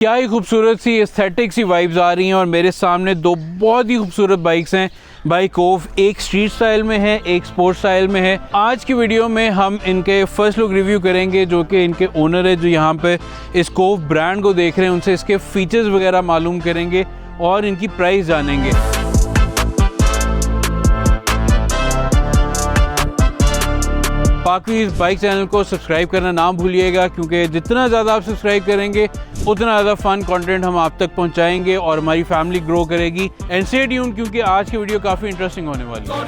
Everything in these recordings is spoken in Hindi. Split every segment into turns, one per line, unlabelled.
क्या ही खूबसूरत सी एस्थेटिक सी वाइब्स आ रही हैं और मेरे सामने दो बहुत ही खूबसूरत बाइक्स हैं बाई कोव। एक स्ट्रीट स्टाइल में है, एक स्पोर्ट स्टाइल में है। आज की वीडियो में हम इनके फर्स्ट लुक रिव्यू करेंगे, जो कि इनके ओनर है जो यहाँ पे इस कोव ब्रांड को देख रहे हैं, उनसे इसके फीचर्स वगैरह मालूम करेंगे और इनकी प्राइस जानेंगे। बाकी इस बाइक चैनल को सब्सक्राइब करना ना भूलिएगा, क्योंकि जितना ज़्यादा आप सब्सक्राइब करेंगे उतना ज़्यादा फन कंटेंट हम आप तक पहुंचाएंगे और हमारी फैमिली ग्रो करेगी। एंड स्टे ट्यून्ड, क्योंकि आज की वीडियो काफ़ी इंटरेस्टिंग होने वाली है।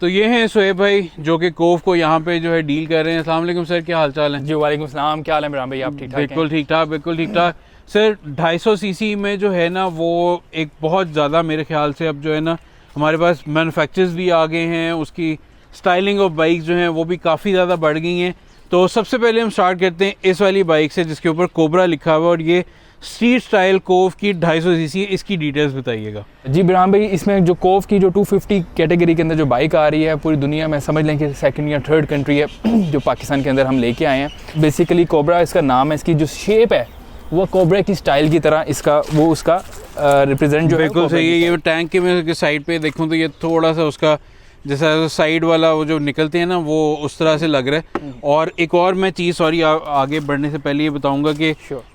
तो ये हैं सोहेब भाई जो कि कोव को यहाँ पे जो है डील कर रहे हैं। अस्सलाम वालेकुम सर, क्या हाल चाल है?
जी वालेकुम सलाम, क्या हाल है इमरान भाई? आप ठीक ठाक?
बिल्कुल ठीक ठाक, बिल्कुल ठीक ठाक। सर 250 सीसी में जो है ना वो एक बहुत ज़्यादा मेरे ख्याल से अब जो है ना हमारे पास मैन्युफैक्चर्स भी आ गए हैं, उसकी स्टाइलिंग ऑफ बाइक जो हैं वो भी काफ़ी ज़्यादा बढ़ गई हैं। तो सबसे पहले हम स्टार्ट करते हैं इस वाली बाइक से जिसके ऊपर कोबरा लिखा हुआ है और ये स्ट्रीट स्टाइल कोव की 250 सीसी। इसकी डिटेल्स बताइएगा।
जी इमरान भाई, इसमें जो कोव की जो 250 कैटेगरी के अंदर जो बाइक आ रही है पूरी दुनिया में समझ लें कि सेकंड या थर्ड कंट्री है जो पाकिस्तान के अंदर हम लेके आए हैं। बेसिकली कोबरा इसका नाम है, इसकी जो शेप है वो कोबरा की स्टाइल की तरह इसका वो उसका रिप्रेजेंट जो है।
बिल्कुल सही है। ये टैंक के मैं साइड पे देखूँ तो ये थोड़ा सा उसका जैसा साइड वाला वो जो निकलते हैं ना वो उस तरह से लग रहा है। और एक और मैं चीज़ सॉरी आगे बढ़ने से पहले ये बताऊंगा कि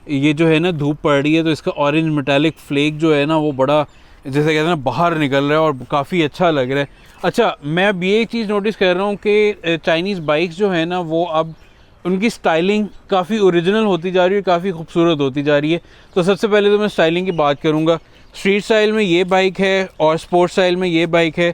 ये जो है ना धूप पड़ रही है तो इसका ऑरेंज मेटालिक फ्लेक जो है ना वो बड़ा जैसे कहते हैं ना बाहर निकल रहा है और काफ़ी अच्छा लग रहा है। अच्छा, मैं अब ये एक चीज़ नोटिस कर रहा हूँ कि चाइनीज़ बाइक्स जो है ना वो अब उनकी स्टाइलिंग काफ़ी ओरिजिनल होती जा रही है, काफ़ी खूबसूरत होती जा रही है। तो सबसे पहले तो मैं स्टाइलिंग की बात करूँगा। स्ट्रीट स्टाइल में ये बाइक है और स्पोर्ट्स स्टाइल में ये बाइक है।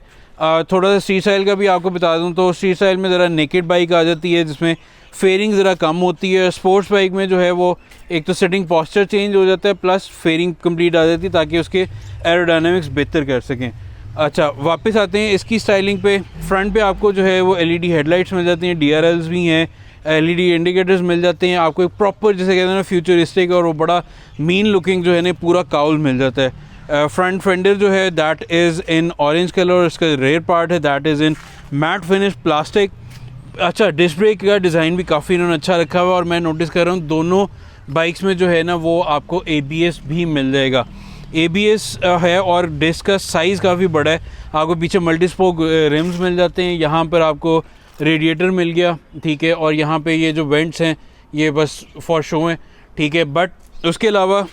थोड़ा सा स्ट्रीट स्टाइल का भी आपको बता दूं तो स्ट्रीट स्टाइल में ज़रा नेकेड बाइक आ जाती है जिसमें फेयरिंग ज़रा कम होती है। स्पोर्ट्स बाइक में जो है वो एक तो सिटिंग पोस्चर चेंज हो जाता है प्लस फेयरिंग कंप्लीट आ जाती है ताकि उसके एरोडायनामिक्स बेहतर कर सकें। अच्छा, वापस आते हैं इसकी स्टाइलिंग पे। फ्रंट पे आपको जो है वो LED हेडलाइट्स मिल जाती हैं, DRLs भी हैं, LED इंडिकेटर्स मिल जाते हैं। आपको एक प्रॉपर जैसे कहते हैं ना फ्यूचरिस्टिक और वो बड़ा मीन लुकिंग जो है ना पूरा काउल मिल जाता है। फ्रंट फेंडर जो है that is in orange colour और इसका रेयर पार्ट है that is in matte finish plastic. अच्छा, डिस्क ब्रेक का डिज़ाइन भी काफ़ी इन्होंने अच्छा रखा हुआ है और मैं नोटिस कर रहा हूँ दोनों बाइक्स में जो है ना वो आपको ABS भी मिल जाएगा। ABS है और डिस्क का साइज़ काफ़ी बड़ा है। आपको पीछे मल्टी स्पोक रिम्स मिल जाते हैं। यहाँ पर आपको रेडिएटर मिल गया, ठीक है। और यहाँ पे ये जो वेंट्स हैं ये बस फॉर शो हैं, ठीक है। बट उसके अलावा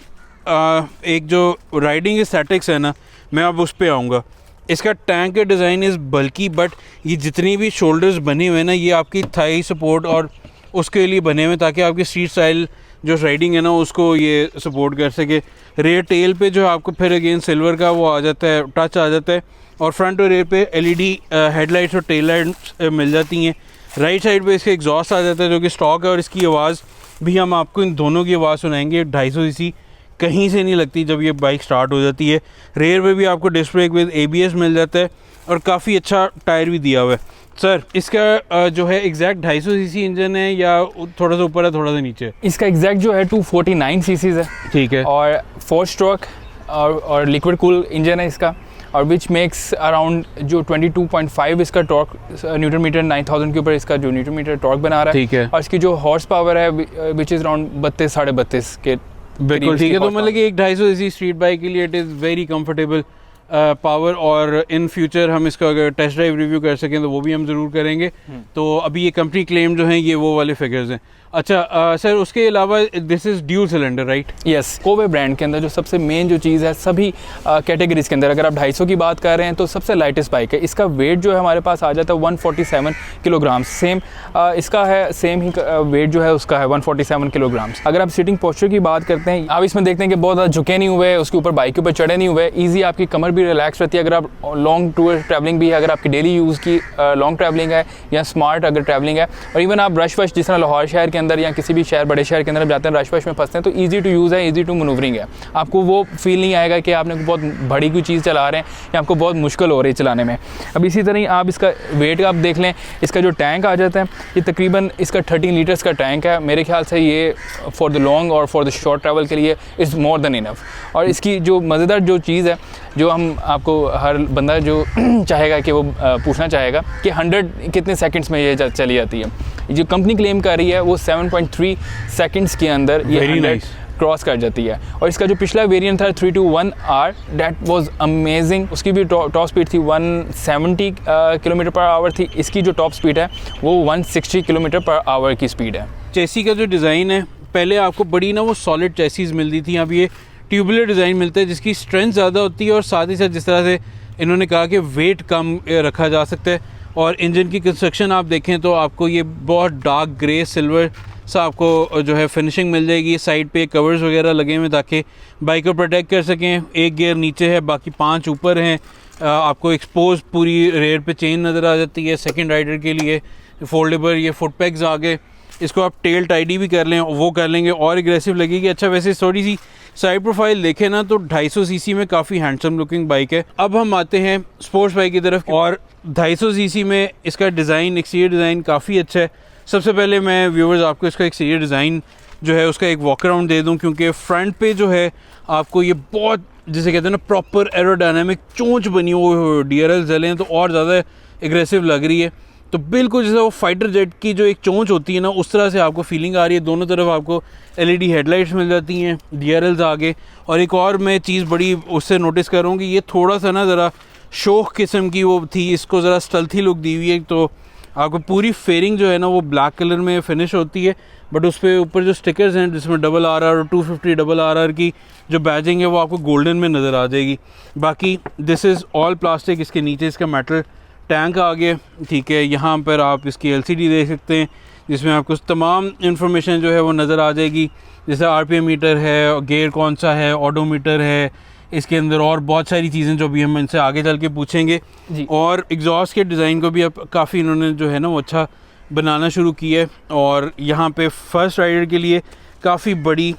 एक जो राइडिंग एस्थेटिक्स है ना मैं अब उस पर आऊँगा। इसका टैंक का डिज़ाइन इज़ बल्कि, बट ये जितनी भी शोल्डर्स बने हुए हैं ना ये आपकी थाई सपोर्ट और उसके लिए बने हुए ताकि आपकी स्ट्रीट स्टाइल जो राइडिंग है ना उसको ये सपोर्ट कर सके। रेयर टेल पे जो आपको फिर अगेन सिल्वर का वो आ जाता है, टच आ जाता है। और फ्रंट और रेयर पे LED हेडलाइट्स और टेल लाइट्स मिल जाती हैं। राइट साइड पे इसके एग्जॉस्ट आ जाता है जो कि स्टॉक है और इसकी आवाज़ भी हम आपको इन दोनों की आवाज़ सुनाएंगे। 250 सीसी कहीं से नहीं लगती जब ये बाइक स्टार्ट हो जाती है। रेयर पे भी आपको डिस्क ब्रेक विद ABS मिल जाता है और काफ़ी अच्छा टायर भी दिया हुआ है। सर इसका जो है एग्जैक्ट 250 सीसी इंजन है या थोड़ा सा ऊपर है थोड़ा सा नीचे है?
इसका एग्जैक्ट जो है 249 सीसीज है, ठीक है। और 4 स्ट्रोक और लिक्विड कूल इंजन है इसका, और विच मेक्स अराउंड जो 22.5 इसका टॉर्क न्यूटन मीटर 9000 के ऊपर इसका जो न्यूटन मीटर टॉर्क बना रहा है, ठीक है। और इसकी जो हॉर्स पावर है विच इज़ अराउंड 32 साढ़े 32 के
बिल्कुल ठीक है। तो मतलब कि एक 250 सीसी स्ट्रीट बाइक के लिए it is very comfortable power. और इन फ्यूचर हम इसका अगर टेस्ट ड्राइव रिव्यू कर सकें तो वो भी हम ज़रूर करेंगे। तो अभी ये कंपनी क्लेम जो हैं ये वो वाले फिगर्स हैं। अच्छा सर, उसके अलावा this is dual cylinder right?
Yes. Kove brand के अंदर जो सबसे मेन जो चीज़ है सभी कैटेगरीज के अंदर, अगर आप 250 की बात कर रहे हैं तो सबसे लाइटेस्ट बाइक है। इसका वेट जो है हमारे पास आ जाता है 147 किलोग्राम। सेम इसका है, सेम ही वेट जो है उसका है 147 किलोग्राम। अगर आप सीटिंग पोस्चर की बात करते हैं, आप इसमें देखते हैं कि बहुत ज़्यादा झुके नहीं हुए, उसके ऊपर बाइक के ऊपर चढ़े नहीं हुए, ईजी आपकी कमर भी रिलैक्स रहती है। अगर आप लॉन्ग टूर ट्रैवलिंग भी है, अगर आपकी डेली यूज़ की लॉन्ग ट्रैवलिंग है या स्मार्ट अगर ट्रैवलिंग है, और इवन आप रश वश जिस तरह लाहौर शहर के अंदर या किसी भी शहर बड़े शहर के अंदर आप जाते हैं रश वश में फंसते हैं तो ईजी टू यूज़ है, ईजी टू मनूवरिंग है। आपको वो फील नहीं आएगा कि आपने बहुत बड़ी कोई चीज़ चला रहे हैं या आपको बहुत मुश्किल हो रही है चलाने में। अब इसी तरह आप इसका वेट आप देख लें, इसका जो टैंक आ जाता है ये तकरीबन इसका 13 लीटर्स का टैंक है। मेरे ख्याल से ये फॉर द लॉन्ग और फॉर द शॉर्ट ट्रैवल के लिए इज़ मोर देन इनफ। और इसकी जो मज़ेदार जो चीज़ है जो हम आपको हर बंदा जो चाहेगा कि वो पूछना चाहेगा कि 100 कितने सेकंड्स में ये चली जाती है। जो कंपनी क्लेम कर रही है वो 7.3 सेकंड्स के अंदर ये
Very
100
nice.
क्रॉस कर जाती है। और इसका जो पिछला वेरिएंट था 321R, दैट वाज अमेजिंग। उसकी भी टॉप स्पीड थी 170 किलोमीटर पर आवर थी। इसकी जो टॉप स्पीड है वो 160 किलोमीटर पर आवर की स्पीड है।
चेसी का जो डिज़ाइन है, पहले आपको बड़ी ना वो सॉलिड चेसीज मिलती थी, अब ये ट्यूबुलर डिज़ाइन मिलता है जिसकी स्ट्रेंथ ज़्यादा होती है और साथ ही साथ जिस तरह से इन्होंने कहा कि वेट कम रखा जा सकता है। और इंजन की कंस्ट्रक्शन आप देखें तो आपको ये बहुत डार्क ग्रे सिल्वर सा आपको जो है फिनिशिंग मिल जाएगी। साइड पे कवर्स वगैरह लगे हुए ताकि बाइक को प्रोटेक्ट कर सकें। एक गियर नीचे है, बाकी 5 ऊपर हैं। आपको एक्सपोज पूरी रेयर पे चेन नज़र आ जाती है। सेकंड राइडर के लिए फोल्डेबल ये फुट पैक्स आ गए। इसको आप टेल टाइडी भी कर लें, वो कर लेंगे और एग्रेसिव लगेगी। अच्छा, वैसे थोड़ी सी साइड प्रोफाइल देखें ना तो 250 सीसी में काफ़ी हैंडसम लुकिंग बाइक है। अब हम आते हैं स्पोर्ट्स बाइक की तरफ, और 250 सीसी में इसका डिज़ाइन, एक्सटीरियर डिज़ाइन काफ़ी अच्छा है। सबसे पहले मैं व्यूवर्स आपको इसका एक्सटीरियर डिज़ाइन जो है उसका एक वॉक अराउंड दे दूं, क्योंकि फ्रंट पे जो है आपको ये बहुत, जिसे कहते हैं ना, प्रॉपर एरोडायनामिक चोंच बनी हुई DRL जले हैं तो और ज़्यादा एग्रेसिव लग रही है। तो बिल्कुल जैसे वो फाइटर जेट की जो एक चोंच होती है ना, उस तरह से आपको फीलिंग आ रही है। दोनों तरफ आपको LED हेडलाइट्स मिल जाती हैं, DRLs आगे। और एक और मैं चीज़ बड़ी उससे नोटिस कर रहा हूँ कि ये थोड़ा सा ना ज़रा शौक किस्म की वो थी, इसको ज़रा स्टल्थी लुक दी हुई है। तो आपको पूरी फेयरिंग जो है ना वो ब्लैक कलर में फिनिश होती है, बट उस पर ऊपर जो स्टिकर्स हैं जिसमें RRR और 250 RRR की जो बैजिंग है वो आपको गोल्डन में नज़र आ जाएगी। बाकी दिस इज़ ऑल प्लास्टिक। इसके नीचे इसका मेटल टैंक आ गया, ठीक है। यहाँ पर आप इसकी LCD देख सकते हैं जिसमें आपको तमाम इंफॉर्मेशन जो है वो नज़र आ जाएगी, जैसे RPM मीटर है, गियर कौन सा है, ऑडोमीटर है इसके अंदर, और बहुत सारी चीज़ें जो भी हम इनसे आगे चल के पूछेंगे जी। और एग्जॉस्ट के डिज़ाइन को भी अब काफ़ी इन्होंने जो है ना वो अच्छा बनाना शुरू किया है। और यहाँ पे फर्स्ट राइडर के लिए काफ़ी बड़ी,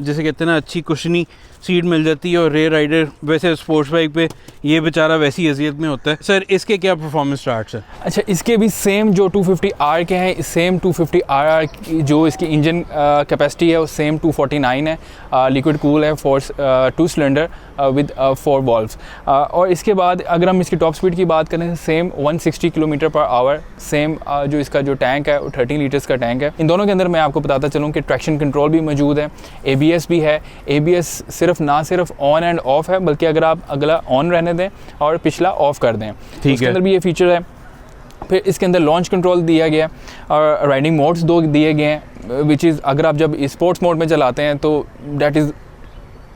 जैसे कहते हैं ना, अच्छी कुशनी सीट मिल जाती है। और रेयर राइडर वैसे स्पोर्ट्स बाइक पे ये बेचारा वैसी अजियत में होता है। सर, इसके क्या परफॉर्मेंस स्टार्ट्स है? अच्छा,
इसके भी सेम जो 250R के हैं, सेम 250RR की जो इसकी इंजन कैपेसिटी है वो सेम 249 है। लिक्विड कूल है, 2 सिलेंडर विद 4 वॉल्व्स। और इसके बाद अगर हम इसकी टॉप स्पीड की बात करें, same 160 kilometre per hour. Same जो इसका जो टैंक है वो 13 लीटर्स का टैंक है। इन दोनों के अंदर मैं आपको बताता चलूँ कि ट्रैक्शन कंट्रोल भी मौजूद है, ABS भी है। ABS ना सिर्फ ऑन एंड ऑफ है, बल्कि अगर आप अगला ऑन रहने दें और पिछला ऑफ कर दें, तो इसके अंदर भी ये फीचर है। फिर इसके अंदर लॉन्च कंट्रोल दिया गया है और राइडिंग मोड्स 2 दिए गए हैं, विच इज़ अगर आप जब स्पोर्ट्स मोड में चलाते हैं तो डैट इज़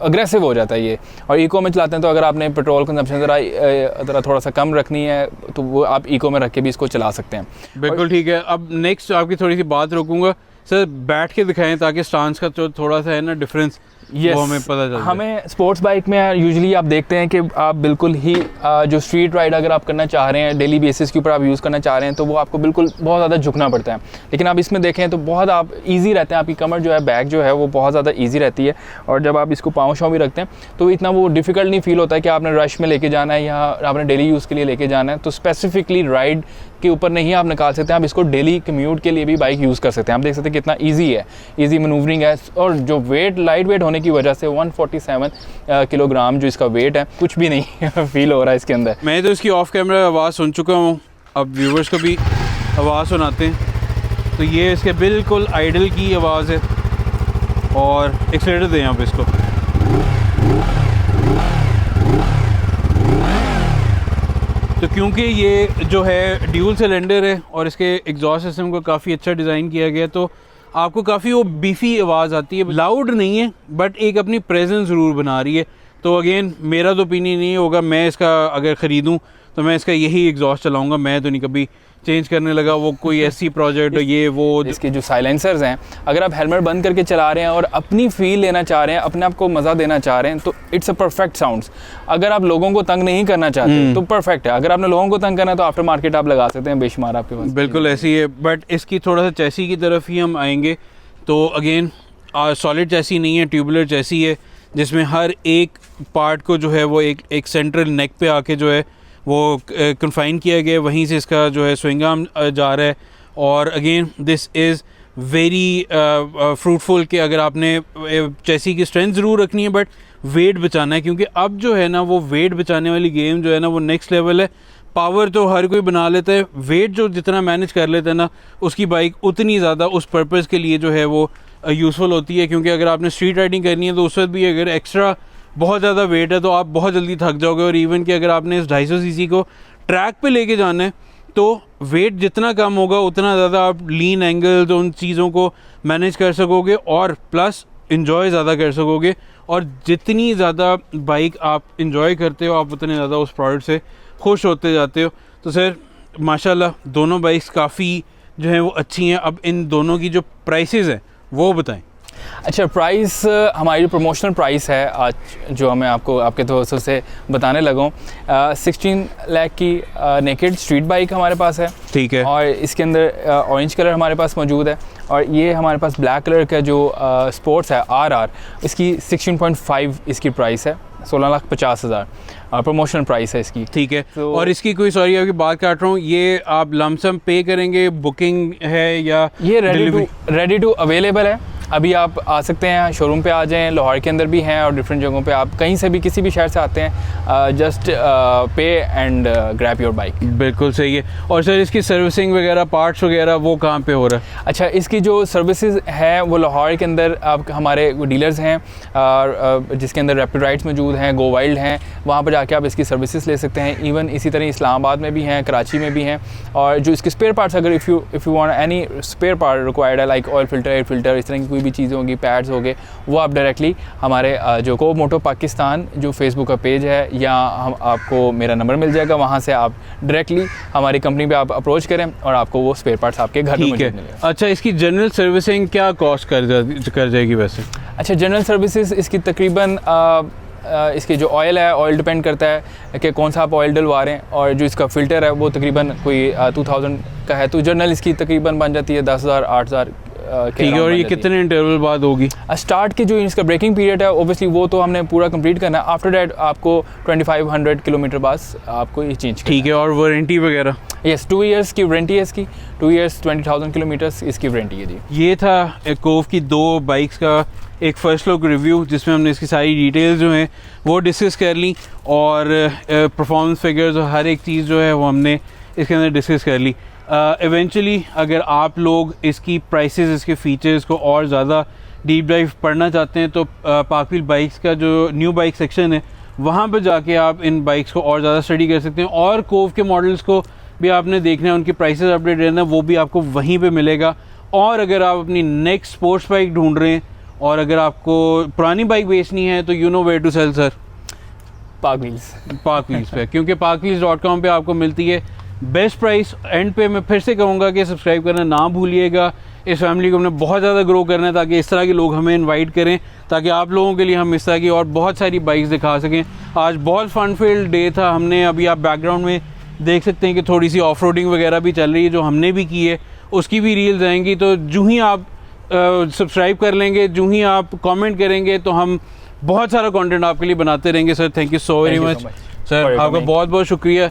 अग्रेसिव हो जाता है ये, और इको में चलाते हैं तो अगर आपने पेट्रोल कंजम्पशन ज़रा थोड़ा सा कम रखनी है तो वो आप इको में रख के भी इसको चला सकते हैं।
बिल्कुल ठीक है। अब नेक्स्ट आपकी थोड़ी सी बात रोकूंगा सर, बैठ के दिखाएं ताकि स्टांस का जो थोड़ा सा है ना डिफरेंस वो हमें पता चल जाए।
हमें स्पोर्ट्स बाइक में यूजुअली आप देखते हैं कि आप बिल्कुल ही जो स्ट्रीट राइड अगर आप करना चाह रहे हैं, डेली बेसिस के ऊपर आप यूज़ करना चाह रहे हैं, तो वो आपको बिल्कुल बहुत ज़्यादा झुकना पड़ता है। लेकिन आप इसमें देखें तो बहुत आप ईजी रहते हैं, आपकी कमर जो है, बैक जो है वो बहुत ज़्यादा ईजी रहती है। और जब आप इसको पाँव शाँव भी रखते हैं तो इतना वो डिफ़िकल्ट नहीं फील होता है कि आपने रश में लेके जाना है या आपने डेली यूज़ के लिए लेके जाना है। तो स्पेसिफिकली राइड के ऊपर नहीं आप निकाल सकते हैं, आप इसको डेली कम्यूट के लिए भी बाइक यूज़ कर सकते हैं। आप देख सकते हैं कितना ईजी है, ईजी मनूवरिंग है। और जो वेट, लाइट वेट होने की वजह से 147 किलोग्राम जो इसका वेट है, कुछ भी नहीं फील हो रहा है इसके अंदर।
मैं तो इसकी ऑफ कैमरा आवाज़ सुन चुका हूँ, अब व्यूवर्स को भी आवाज़ सुनाते हैं। तो ये इसके बिल्कुल आइडल की आवाज़ है, और एक्सीलरेटर दें आप इसको। तो क्योंकि ये जो है ड्यूल सिलेंडर है और इसके एग्जॉस्ट सिस्टम को काफ़ी अच्छा डिज़ाइन किया गया, तो आपको काफ़ी वो बीफी आवाज़ आती है। लाउड नहीं है बट एक अपनी प्रेजेंस ज़रूर बना रही है। तो अगेन मेरा तो ओपिनियन नहीं होगा, मैं इसका अगर ख़रीदूँ तो मैं इसका यही एग्जॉस्ट चलाऊँगा, मैं तो नहीं कभी चेंज करने लगा वो कोई ऐसी प्रोजेक्ट ये वो।
इसके जो साइलेंसर्स हैं, अगर आप हेलमेट बंद करके चला रहे हैं और अपनी फील लेना चाह रहे हैं, अपने आप को मज़ा देना चाह रहे हैं, तो इट्स अ परफेक्ट साउंड्स। अगर आप लोगों को तंग नहीं करना चाहते तो परफेक्ट है। अगर आपने लोगों को तंग करना है तो आफ्टर मार्केट आप लगा सकते हैं, बेशुमार आपके पास।
बिल्कुल ऐसी है, बट इसकी थोड़ा सा चैसी की तरफ ही हम आएंगे। तो अगेन सॉलिड चैसी नहीं है, ट्यूबुलर चैसी है, जिसमें हर एक पार्ट को जो है वो एक सेंट्रल नेक पे आके जो है वो कन्फाइन किया गया है, वहीं से इसका जो है स्विंग आर्म जा रहा है। और again this is very fruitful कि अगर आपने चैसी की स्ट्रेंथ ज़रूर रखनी है बट वेट बचाना है, क्योंकि अब जो है ना वो वेट बचाने वाली गेम जो है ना वो नेक्स्ट लेवल है। पावर तो हर कोई बना लेता है, वेट जो जितना मैनेज कर लेता है ना, उसकी बाइक उतनी ज़्यादा उस पर्पज़ के लिए जो है वो यूज़फुल होती है। क्योंकि अगर आपने स्ट्रीट राइडिंग करनी है तो उस वक्त भी अगर एक्स्ट्रा बहुत ज़्यादा वेट है तो आप बहुत जल्दी थक जाओगे। और इवन कि अगर आपने इस 250 सीसी को ट्रैक पे लेके जाना है तो वेट जितना कम होगा उतना ज़्यादा आप लीन एंगल्स उन चीज़ों को मैनेज कर सकोगे और प्लस इन्जॉय ज़्यादा कर सकोगे। और जितनी ज़्यादा बाइक आप इन्जॉय करते हो आप उतने ज़्यादा उस प्रोडक्ट से खुश होते जाते हो। तो सर माशाल्लाह दोनों बाइक्स काफ़ी जो है वो अच्छी हैं। अब इन दोनों की जो प्राइसेस हैं वो बताएं।
अच्छा, प्राइस हमारी जो प्रमोशनल प्राइस है आज जो मैं आपको आपके दोस्तों से बताने लगा हूँ, 16 लाख की नेकेड स्ट्रीट बाइक हमारे पास है।
ठीक है।
और इसके अंदर ऑरेंज कलर हमारे पास मौजूद है और ये हमारे पास ब्लैक कलर का जो स्पोर्ट्स है RR, इसकी 16.5 इसकी प्राइस है, 16,50,000 प्रमोशनल प्राइस है इसकी।
ठीक है। और इसकी कोई सॉरी आपकी बात काट रहा हूँ, ये आप लमसम पे करेंगे, बुकिंग है या
ये रेडी टू अवेलेबल है। अभी आप आ सकते हैं, शोरूम पे आ जाएं, लाहौर के अंदर भी हैं और डिफरेंट जगहों पे, आप कहीं से भी किसी भी शहर से आते हैं, जस्ट पे एंड ग्रैब योर बाइक।
बिल्कुल सही है। और सर इसकी सर्विसिंग वगैरह पार्ट्स वगैरह वो कहाँ पे हो रहा है?
अच्छा, इसकी जो सर्विसेज है वो लाहौर के अंदर आप हमारे डीलर्स हैं जिसके अंदर रैपिड राइड्स मौजूद हैं, गो वाइल्ड हैं, वहाँ पर जाके आप इसकी सर्विसेज ले सकते हैं। इवन इसी तरह इस्लामाबाद में भी हैं, कराची में भी हैं। और जो इसके स्पेयर पार्ट्स, अगर if you want any spare part required है like oil filter, air filter, इस तरह की कोई भी चीज़ें होंगी, पैड्स हो गए, वो आप डायरेक्टली हमारे जो को मोटो पाकिस्तान जो फेसबुक का पेज है या हम आपको मेरा नंबर मिल जाएगा, वहाँ से आप डायरेक्टली हमारी कंपनी पे आप अप्रोच करें और आपको वो स्पेयर पार्ट्स आपके घर में मिलेगा।
अच्छा, इसकी जनरल सर्विसिंग क्या कॉस्ट कर जाएगी वैसे?
अच्छा, जनरल सर्विसेज इसकी तकरीबन इसकी जो ऑयल है, ऑयल डिपेंड करता है कि कौन सा आप ऑयल डलवा रहे हैं, और जो इसका फ़िल्टर है वो तकरीबन कोई 2000 का है, तो जनरल इसकी तकरीबन बन जाती है 10,000 8,000।
ठीक है। और ये कितने इंटरवल बाद होगी?
स्टार्ट की जो इसका ब्रेकिंग पीरियड है ओबियसली वो तो हमने पूरा कंप्लीट करना है। आफ्टर दैट आपको 2500 किलोमीटर बाद आपको ये चेंज।
ठीक है। और वारंटी वगैरह?
यस, 2 इयर्स की वारंटी है इसकी, 2 इयर्स 20,000 किलोमीटर्स इसकी वारंटी है जी।
ये था कोव की 2 बाइक्स का एक फर्स्ट लुक रिव्यू, जिसमें हमने इसकी सारी डिटेल्स जो हैं वो डिस्कस कर ली और परफॉर्मेंस फिगर्स और हर एक चीज़ जो है वो हमने इसके अंदर डिस्कस कर ली। इवेंचुअली अगर आप लोग इसकी प्राइसेस, इसके फीचर्स को और ज़्यादा डीप डाइव पढ़ना चाहते हैं तो पाकव्हील बाइक्स का जो न्यू बाइक सेक्शन है वहाँ पर जाके आप इन बाइक्स को और ज़्यादा स्टडी कर सकते हैं। और कोव के मॉडल्स को भी आपने देखना है, उनकी प्राइसेस अपडेट रहना, वो भी आपको वहीं पे मिलेगा। और अगर आप अपनी नेक्स्ट स्पोर्ट्स बाइक ढूंढ रहे हैं और अगर आपको पुरानी बाइक बेचनी है तो you know where to sell sir, PakWheels पे, क्योंकि parkwheels.com पे आपको मिलती है बेस्ट प्राइस। एंड पे मैं फिर से कहूँगा कि सब्सक्राइब करना ना भूलिएगा। इस फैमिली को हमने बहुत ज़्यादा ग्रो करना है ताकि इस तरह के लोग हमें इनवाइट करें, ताकि आप लोगों के लिए हम इस तरह की और बहुत सारी बाइक्स दिखा सकें। आज बहुत फन फील्ड डे था। हमने अभी आप बैकग्राउंड में देख सकते हैं कि थोड़ी सी ऑफ रोडिंग वगैरह भी चल रही है जो हमने भी की है, उसकी भी रील्स आएंगी। तो जो ही आप सब्सक्राइब कर लेंगे, जो ही आप कमेंट करेंगे तो हम बहुत सारा कंटेंट आपके लिए बनाते रहेंगे। Sir thank you so very much. Sir आपका बहुत बहुत शुक्रिया।